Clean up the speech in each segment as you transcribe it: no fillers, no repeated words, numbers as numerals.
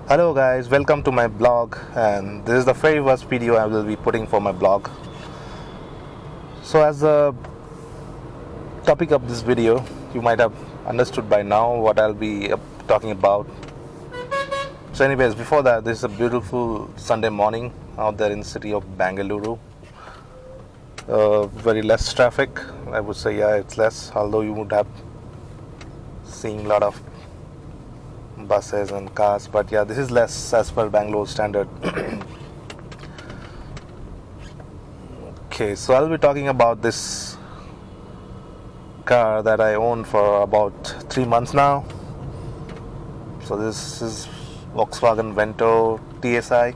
Hello guys, welcome to my blog, and this is the very first video I will be putting for my blog. So as the topic of this video, you might have understood by now what I'll be talking about. So anyways, before that, this is a beautiful Sunday morning out there in the city of Bengaluru. Very less traffic, I would say. Yeah, it's less, although you would have seen a lot of buses and cars, but yeah, this is less as per Bangalore standard. Okay, so I'll be talking about this car that I own for about 3 months now. So this is Volkswagen Vento TSI,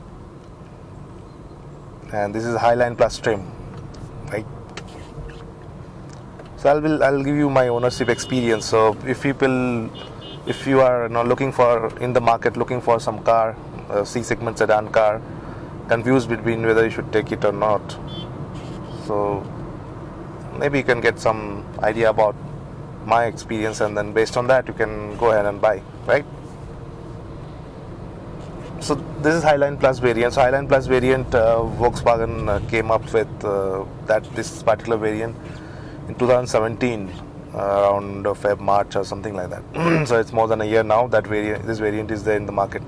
and this is Highline plus trim, right? So I'll give you my ownership experience. So if you are looking for in the market, looking for some car, C segment sedan car, confused between whether you should take it or not, so maybe you can get some idea about my experience, and then based on that you can go ahead and buy, right? So this is Highline Plus variant. So Highline Plus variant, Volkswagen came up with this particular variant in 2017. Around Feb, March or something like that. So it's more than a year now that this variant is there in the market.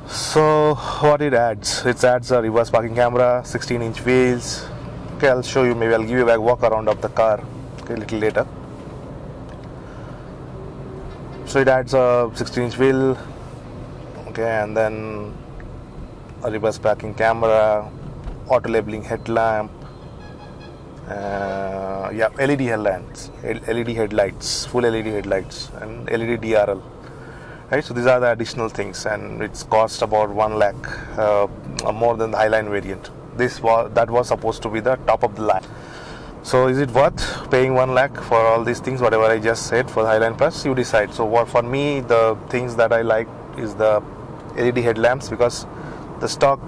So what it adds? It adds a reverse parking camera, 16-inch wheels. Okay, I'll show you. Maybe I'll give you a walk around of the car, okay, a little later. So it adds a 16-inch wheel, okay, and then a reverse parking camera, auto labeling headlamp. LED headlamps, LED headlights, full LED headlights, and LED DRL. Right, so these are the additional things, and it's cost about 1 lakh, more than the Highline variant. That was supposed to be the top of the line. So is it worth paying 1 lakh for all these things, whatever I just said for the Highline Plus? You decide. So for me, the things that I like is the LED headlamps, because the stock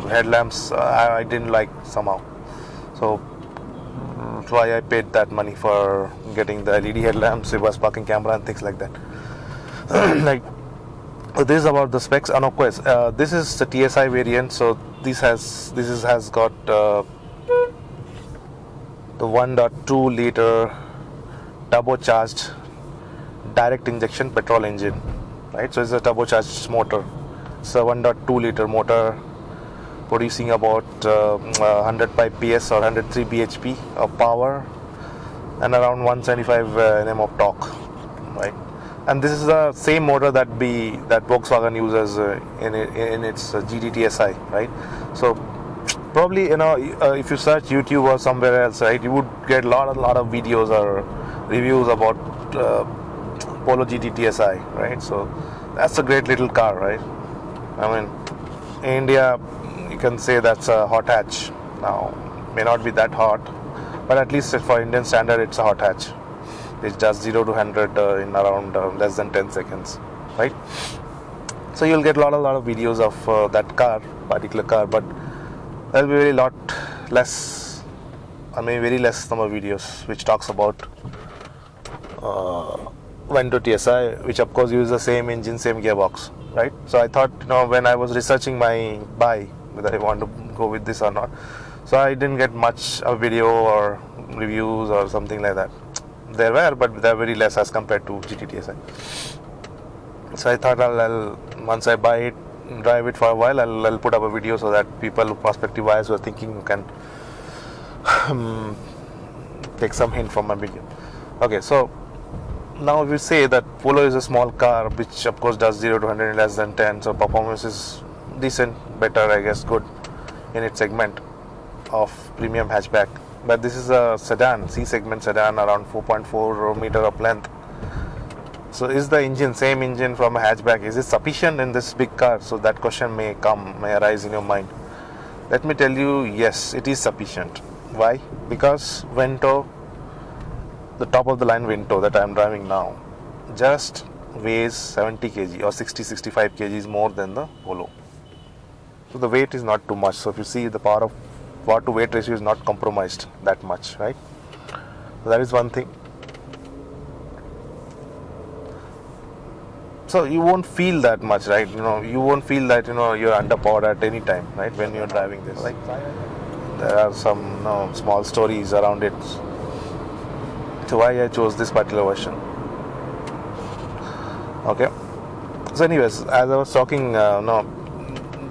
headlamps I didn't like somehow. So that's why I paid that money for getting the LED headlamps, reverse parking camera, and things like that. Like this is about the specs. And of course, this is the TSI variant. So this has got the 1.2 liter turbocharged direct injection petrol engine, right? So it's a turbocharged motor. It's a 1.2 liter motor, producing about 105 PS or 103 bhp of power and around 175 Nm of torque, right? And this is the same motor that Volkswagen uses in its GT TSI, right? So probably if you search YouTube or somewhere else, right, you would get a lot of videos or reviews about Polo GT TSI, right? So that's a great little car, right? I mean, in India, you can say that's a hot hatch. Now, may not be that hot, but at least for Indian standard, it's a hot hatch. It does 0 to 100 in around less than 10 seconds, right? So you'll get a lot of videos of that particular car, but there'll be very less number of videos which talks about Vento TSI, which of course uses the same engine, same gearbox, right? So I thought, when I was researching my buy, whether I want to go with this or not, so I didn't get much of video or reviews or something like that. There were, but they're very less as compared to GT TSI. So I thought I'll once I buy it, drive it for a while, I'll put up a video so that people, prospective buyers who are thinking, can take some hint from my video. Okay, so now we say that Polo is a small car, which of course does 0 to 100 in less than 10, so performance is decent, better, I guess, good in its segment of premium hatchback. But this is a sedan, C segment sedan, around 4.4 meter of length. So is the engine, same engine from a hatchback, is it sufficient in this big car? So that question may arise in your mind. Let me tell you, yes, it is sufficient. Why? Because Vento, the top of the line Vento that I am driving now, just weighs 70 kg or 60-65 kg more than the Polo. So the weight is not too much. So if you see, the power to weight ratio is not compromised that much, right? So that is one thing. So you won't feel that much, right? You won't feel that you're underpowered at any time, right? When you're driving this, like there are some small stories around it. So why I chose this particular version. Okay. So anyways, as I was talking,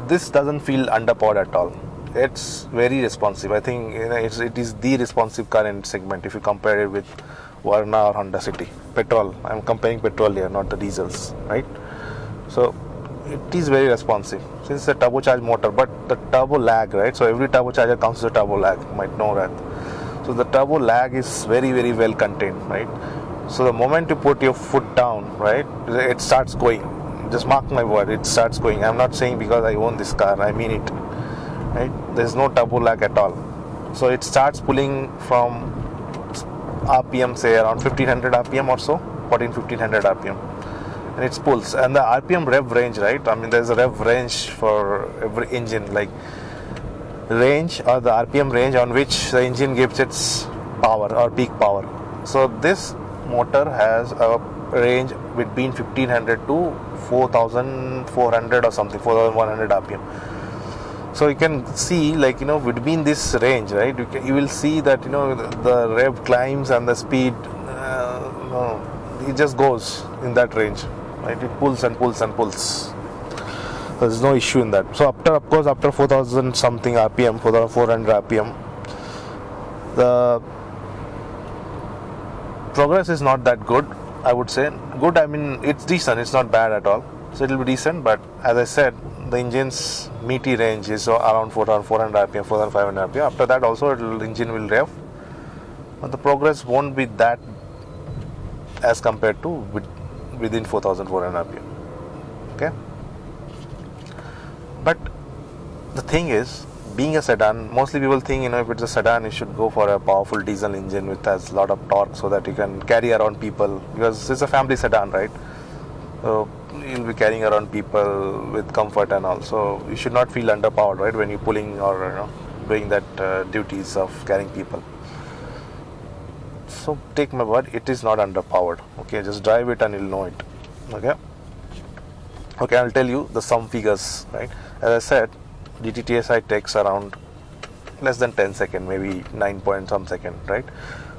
this doesn't feel underpowered at all. It's very responsive. I think it is the responsive car in segment if you compare it with Verna or Honda City. Petrol. I'm comparing petrol here, not the diesels, right? So it is very responsive. Since it's a turbocharged motor, but the turbo lag, right? So every turbocharger comes with a turbo lag. You might know that. So the turbo lag is very, very well contained, right? So the moment you put your foot down, right, it starts going. Just mark my word, it starts going. I'm not saying because I own this car, I mean it, right? There's no turbo lag at all. So it starts pulling from RPM, say around 1500 RPM or so, 1500 RPM, and it pulls. And the RPM rev range, right? I mean, there's a rev range for every engine, like range or the RPM range on which the engine gives its power or peak power. So this motor has a range between 1500 to 4400 or something, 4100 RPM. So you can see, like, between this range, right, you will see that the rev climbs and the speed it just goes in that range, right? It pulls and pulls and pulls. There's no issue in that. So after 4000 something RPM, 4400 RPM, the progress is not that good, I would say. Good, I mean, it's decent, it's not bad at all. So it will be decent, but as I said, the engine's meaty range is around 4400 RPM, 4500 RPM. After that also the engine will rev, but the progress won't be that as compared to within 4400 RPM. Okay. But the thing is, being a sedan, mostly people think if it's a sedan, you should go for a powerful diesel engine which has a lot of torque so that you can carry around people, because it's a family sedan, right? So you'll be carrying around people with comfort and all. So you should not feel underpowered, right, when you're pulling or doing that duties of carrying people. So take my word, it is not underpowered. Okay, just drive it and you'll know it. Okay, I'll tell you some figures, right? As I said, GT TSI takes around less than 10 seconds, maybe 9 point some second, right?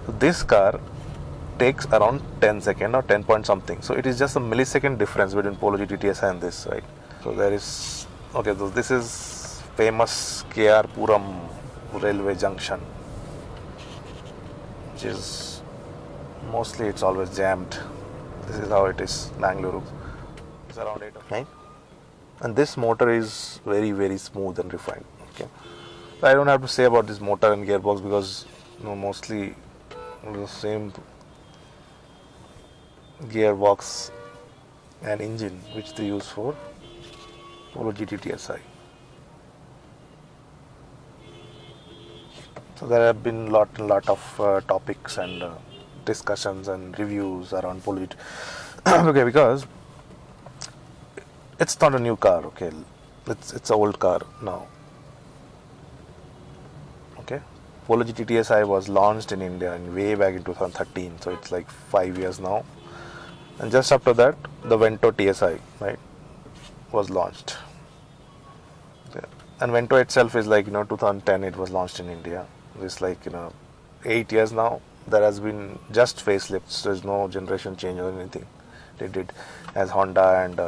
So this car takes around 10 seconds or 10 point something. So it is just a millisecond difference between Polo GT TSI and this, right? So there is, okay, so this is famous KR Puram railway junction, which is mostly it's always jammed. This is how it is, Bangalore. It's around 8 or 9. And this motor is very, very smooth and refined. Okay, so I don't have to say about this motor and gearbox because mostly the same gearbox and engine which they use for Polo GT TSI. So there have been lot of topics and discussions and reviews around Polo GT. Okay, because it's not a new car, okay, it's an old car now. Okay, Polo GT TSI was launched in India way back in 2013, so it's like 5 years now. And just after that, the Vento TSI, right, was launched. Okay. And Vento itself is like 2010 it was launched in India. It's like 8 years now. There has been just facelifts. There's no generation change or anything. They did as Honda and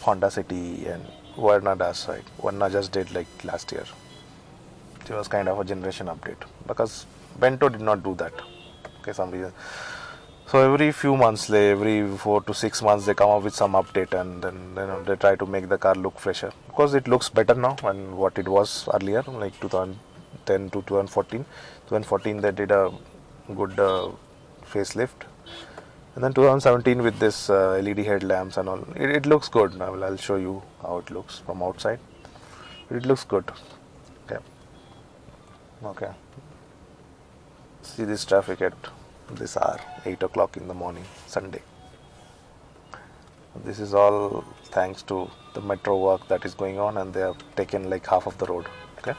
Honda City and Verna does, right? Verna just did like last year. It was kind of a generation update because Vento did not do that. Okay, some reason. So every few months, every 4 to 6 months, they come up with some update and then they try to make the car look fresher. Because it looks better now than what it was earlier, like 2010 to 2014. 2014 they did a good facelift. And then 2017 with this LED headlamps and all, it looks good. Now I'll show you how it looks from outside. It looks good. Okay. See this traffic at this hour, 8 o'clock in the morning, Sunday. This is all thanks to the metro work that is going on, and they have taken like half of the road. Okay.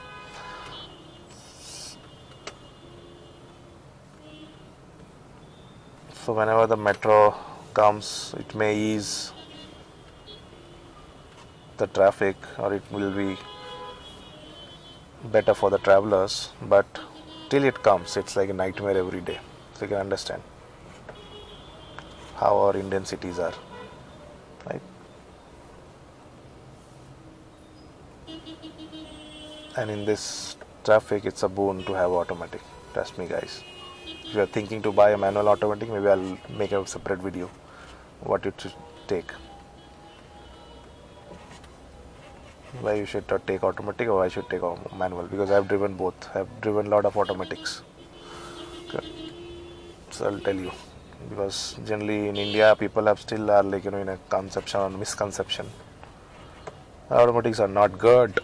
So whenever the metro comes, it may ease the traffic, or it will be better for the travelers, but till it comes, it's like a nightmare every day. So you can understand how our Indian cities are, right? And in this traffic, it's a boon to have automatic. Trust me, guys. If you are thinking to buy a manual automatic, maybe I'll make a separate video what it should take. Why you should take automatic or why should take manual, because I've driven both. I've driven a lot of automatics. Okay. So I'll tell you, because generally in India people have still are like, in a conception or misconception. Automatics are not good.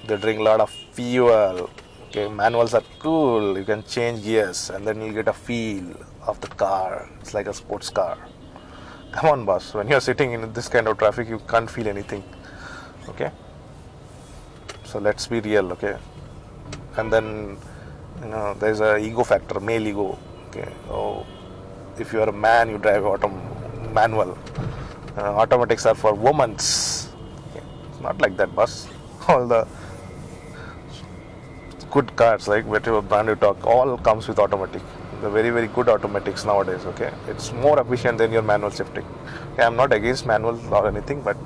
They drink a lot of fuel. Okay, manuals are cool. You can change gears and then you get a feel of the car. It's like a sports car. Come on, boss. When you're sitting in this kind of traffic, you can't feel anything. Okay. So let's be real. Okay. And then there's a ego factor, male ego. Okay. Oh, if you are a man, you drive manual. Automatics are for women. Okay. It's not like that, boss. All the good cars, like whatever brand you talk, all comes with automatic. The very, very good automatics nowadays. Okay, it's more efficient than your manual shifting. Okay, I'm not against manual or anything, but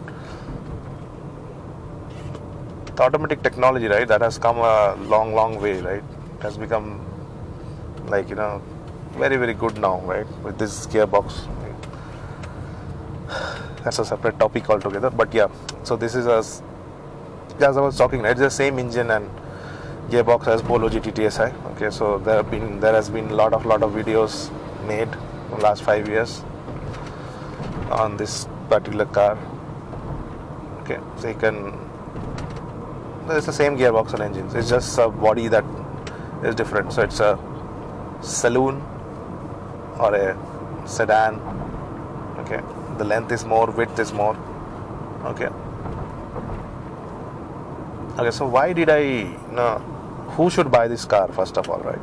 the automatic technology, right, that has come a long, long way, right? It has become like, very, very good now, right, with this gearbox. Right? That's a separate topic altogether. But yeah, so this is as I was talking, right, it's the same engine and gearbox as Polo GT TSI. Okay, so there has been a lot of videos made in the last 5 years on this particular car. Okay, so you can, it's the same gearbox and engines. It's just a body that is different. So it's a saloon or a sedan. Okay, the length is more, width is more. Okay. Okay, so why did who should buy this car, first of all, right?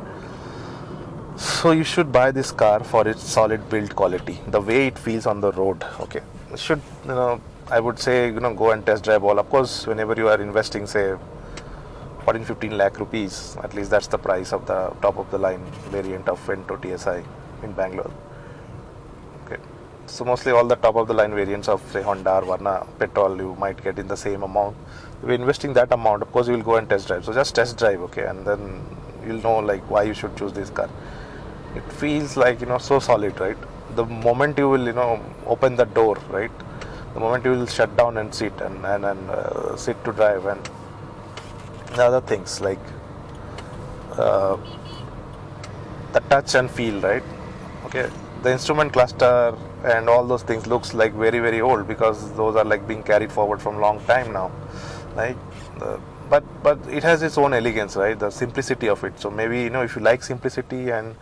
So you should buy this car for its solid build quality, the way it feels on the road. Okay, it should, I would say, go and test drive all. Of course, whenever you are investing, say 14-15 lakh rupees, at least that's the price of the top of the line variant of Vento TSI in Bangalore. Okay, so mostly all the top of the line variants of, say, Honda or Varna petrol, you might get in the same amount. If you're investing that amount, of course you will go and test drive. So just test drive, okay, and then you'll know like why you should choose this car. It feels like, so solid, right? The moment you will, open the door, right? The moment you will shut down and sit and sit to drive, and the other things like the touch and feel, right? Okay, the instrument cluster and all those things looks like very, very old, because those are like being carried forward from long time now, right? But it has its own elegance, right? The simplicity of it. So maybe, if you like simplicity and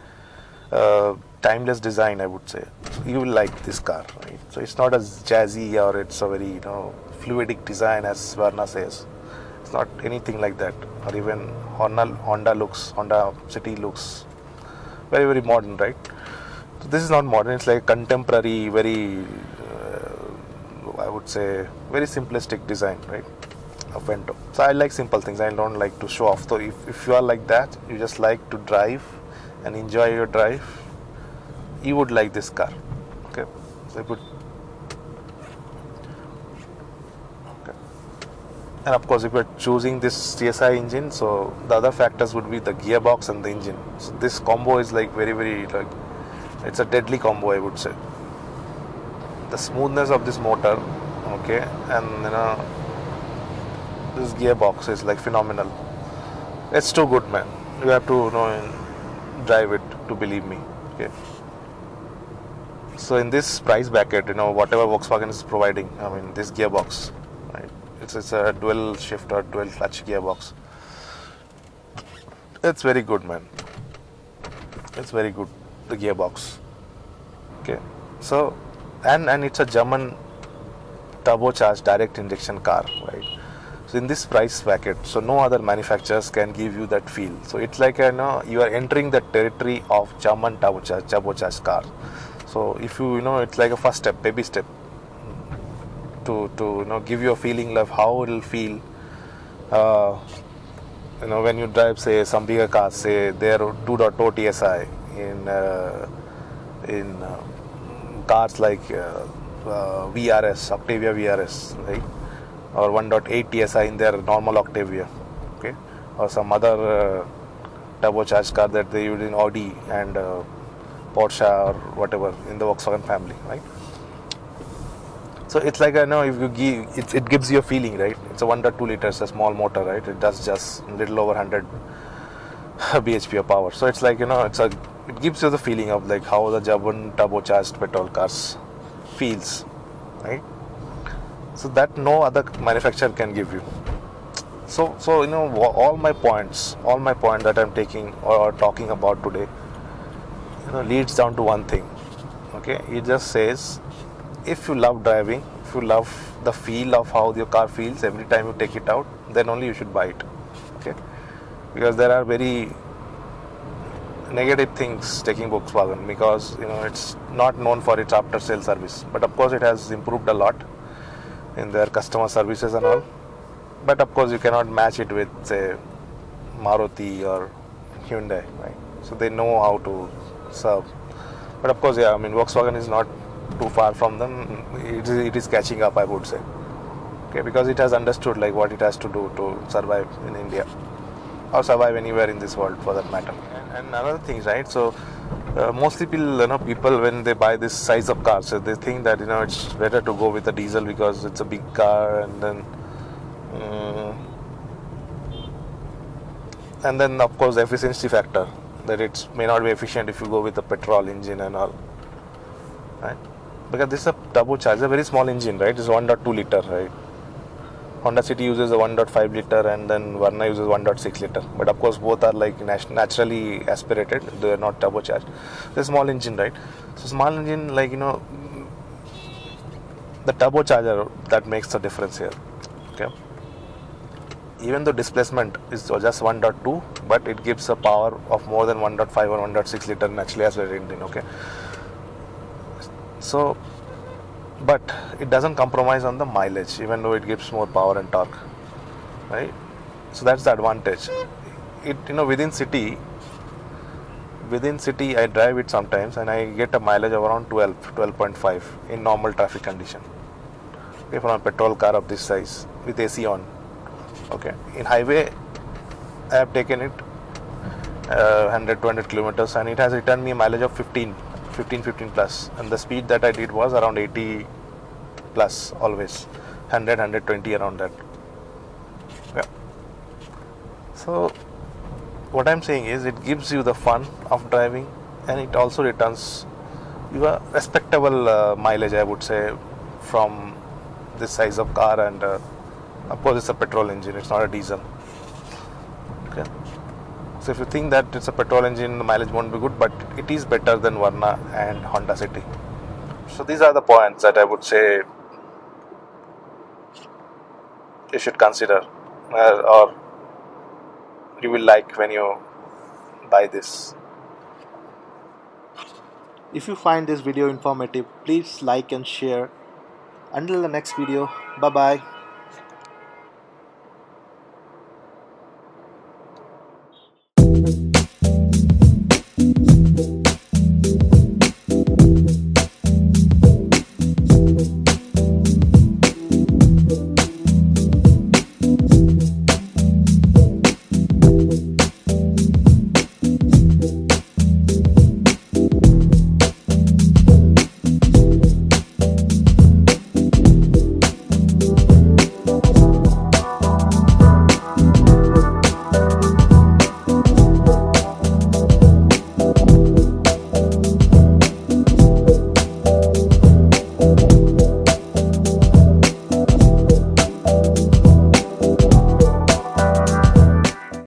timeless design, I would say, you will like this car, right? So it's not as jazzy, or it's a very, fluidic design as Varna says. It's not anything like that. Or even Honda City looks very, very modern, right? So this is not modern. It's like contemporary, very, I would say, very simplistic design, right, of Vento. So I like simple things. I don't like to show off. So if you are like that, you just like to drive and enjoy your drive, you would like this car. Okay, so okay. And of course, if you're choosing this TSI engine, so the other factors would be the gearbox and the engine. So this combo is like very, very, like, it's a deadly combo, I would say. The smoothness of this motor, okay, and this gearbox is like phenomenal. It's too good, man. You have to drive it to believe me. Okay. So in this price bracket, whatever Volkswagen is providing, I mean, this gearbox, right? It's a dual shift or dual clutch gearbox. It's very good, man. It's very good, the gearbox. Okay. So, and it's a German turbocharged direct injection car, right? So in this price bracket, so no other manufacturers can give you that feel. So it's like you are entering the territory of German turbocharged car. So if it's like a first step, baby step, to give you a feeling of how it'll feel. Uh, when you drive, say, some bigger cars, say they're 2.0 TSI in cars like VRS, Octavia VRS, right? Or 1.8 TSI in their normal Octavia, okay? Or some other turbocharged car that they use in Audi and Porsche or whatever in the Volkswagen family, right? So it's like, if you give it gives you a feeling, right? It's a 1.2 liters, a small motor, right? It does just a little over 100 bhp of power. So it's like, it gives you the feeling of like how the German turbocharged petrol cars feels, right? So that no other manufacturer can give you. So all my points that I'm taking or talking about today, leads down to one thing. Okay, it just says, if you love driving, if you love the feel of how your car feels every time you take it out, then only you should buy it. Okay, because there are very negative things taking Volkswagen, because it's not known for its after sale service, but of course it has improved a lot in their customer services and all. But of course you cannot match it with, say, Maruti or Hyundai, right? So they know how to serve. But of course, Volkswagen is not too far from them. It is catching up, I would say. Okay, because it has understood like what it has to do to survive in India, or survive anywhere in this world for that matter. And another thing, right? So mostly people when they buy this size of cars, so they think that it's better to go with a diesel because it's a big car, and then of course the efficiency factor, that it may not be efficient if you go with a petrol engine and all, right? Because this is a turbocharged, a very small engine, right? It's 1.2 liter, right? Honda City uses a 1.5 liter and then Verna uses 1.6 liter. But of course both are like naturally aspirated, they are not turbocharged. It's a small engine, right? So small engine, like the turbocharger, that makes the difference here. Okay, even though displacement is just 1.2, but it gives a power of more than 1.5 or 1.6 liter naturally aspirated engine. Okay, so but it doesn't compromise on the mileage, even though it gives more power and torque, right? So that's the advantage. It within city I drive it sometimes and I get a mileage of around 12.5 in normal traffic condition, okay, from a petrol car of this size with AC on. Okay, in highway I have taken it 100-200 kilometers and it has returned me a mileage of 15 plus, and the speed that I did was around 80 plus, always 100-120 around that. Yeah. So what I'm saying is, it gives you the fun of driving and it also returns you a respectable mileage, I would say, from this size of car. And of course it's a petrol engine, it's not a diesel. Okay. So if you think that it's a petrol engine, the mileage won't be good, but it is better than Verna and Honda City. So these are the points that I would say you should consider, or you will like when you buy this. If you find this video informative, please like and share. Until the next video, bye bye.